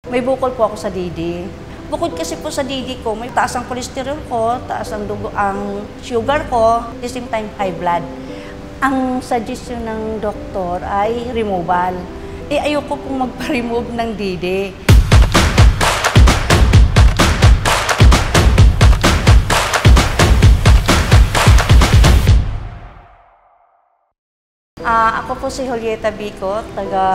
May bukol po ako sa didi. Bukod kasi po sa didi ko, may taas ang cholesterol ko, taas ang dugo, ang sugar ko, at the same time high blood. Ang suggestion ng doktor ay removal. Ayoko pong magpa-remove ng didi. Ako po si Julieta Bico, taga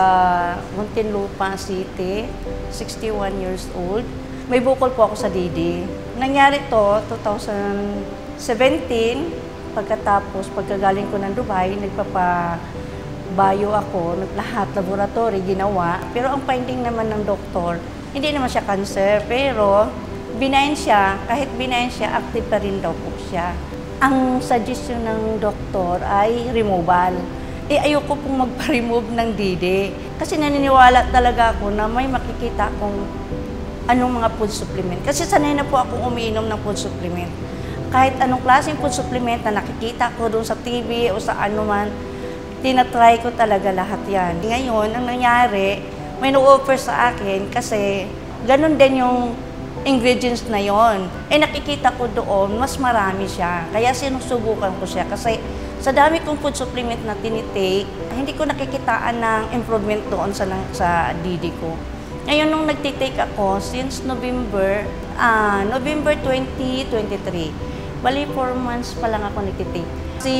Muntinlupa City, 61 years old. May bukol po ako sa didi. Nangyari to 2017, pagkatapos pagkagaling ko ng Dubai, nagpapa-bio ako, lahat laboratory ginawa. Pero ang finding naman ng doktor, hindi naman siya cancer, pero benign siya, kahit benign siya, active pa rin daw po siya. Ang suggestion ng doktor ay removal. Ayoko pong magpa-remove ng didi. Kasi naniniwala talaga ako na may makikita akong anong mga food supplement. Kasi sanay na po akong umiinom ng food supplement. Kahit anong klaseng food supplement na nakikita ko doon sa TV o sa ano man, tinatry ko talaga lahat yan. Ngayon, ang nangyari, may no-offer sa akin kasi ganun din yung ingredients na yon. Nakikita ko doon, mas marami siya. Kaya sinusubukan ko siya kasi sa dami kong food supplement na tinitake, hindi ko nakikitaan ng improvement doon sa didi ko. Ngayon, nung nagtitake ako, since November 2023, bali 4 months pa lang ako nagtitake. Si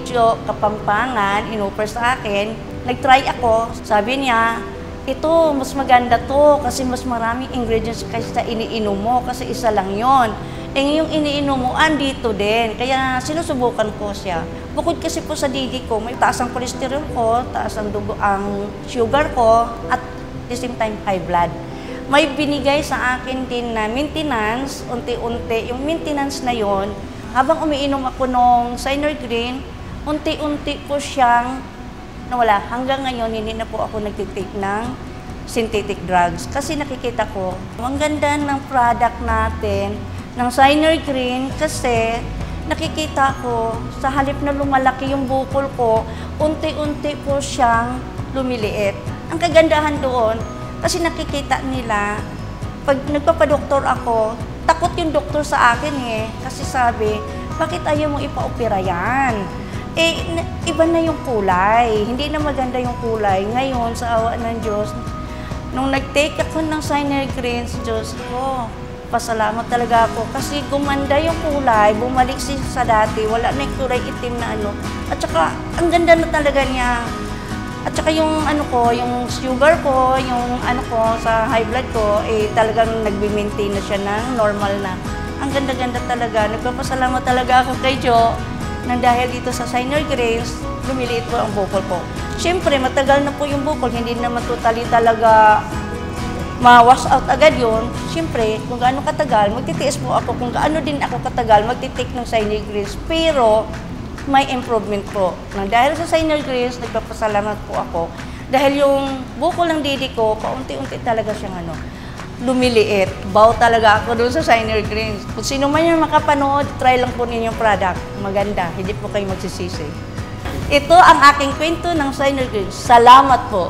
Joe Kapampangan, inoffer sa akin, nag-try ako, sabi niya, ito, mas maganda to kasi mas maraming ingredients kasi sa iniinom mo kasi isa lang yon. Yung iniinom mo, andito din. Kaya sinusubukan ko siya. Bukod kasi po sa didi ko, may taas ang cholesterol ko, taas ang dugo, ang sugar ko, at the same time high blood. May binigay sa akin din na maintenance, unti-unti. Yung maintenance na yon, habang umiinom ako ng Synergreen, unti-unti po siyang nawala. Hanggang ngayon, hindi na po ako nagtitake ng synthetic drugs. Kasi nakikita ko, ang ganda ng product natin, ng Synergreen, kasi nakikita ko, sa halip na lumalaki yung bukol ko, unti-unti po siyang lumiliit. Ang kagandahan doon, kasi nakikita nila, pag nagpapadoktor ako, takot yung doktor sa akin kasi sabi, bakit ayaw mo ipa-opera yan? Iba na yung kulay, hindi na maganda yung kulay. Ngayon, sa awa ng Diyos, nung nag-take ako ng Synergreen, Diyos ko, pasalamat talaga ako kasi gumanda yung kulay, bumalik sa dati, wala na yung kulay itim na ano. At saka, ang ganda na talaga niya. At saka yung ano ko, yung sugar ko, yung ano ko, sa high blood ko, talagang nagbi-maintain na siya ng normal na. Ang ganda-ganda talaga. Nagpapasalamat talaga ako kay Joe nang dahil dito sa Synergreen, lumiliit po ang bukol ko. Siyempre, matagal na po yung bukol, hindi naman totally talaga ma-wash out agad yun. Siyempre, kung gaano katagal, magtitiis po ako. Kung gaano din ako katagal, magtitake ng Synergreen. Pero, may improvement po. Dahil sa Synergreen, nagpapasalamat po ako. Dahil yung bukol ng didi ko, paunti-unti talaga siyang lumiliit. Baw talaga ako doon sa Synergreen. Kung sino man yung makapanood, try lang po ninyo yung product. Maganda, hindi po kayo magsisisi. Ito ang aking kwento ng Synergreen. Salamat po.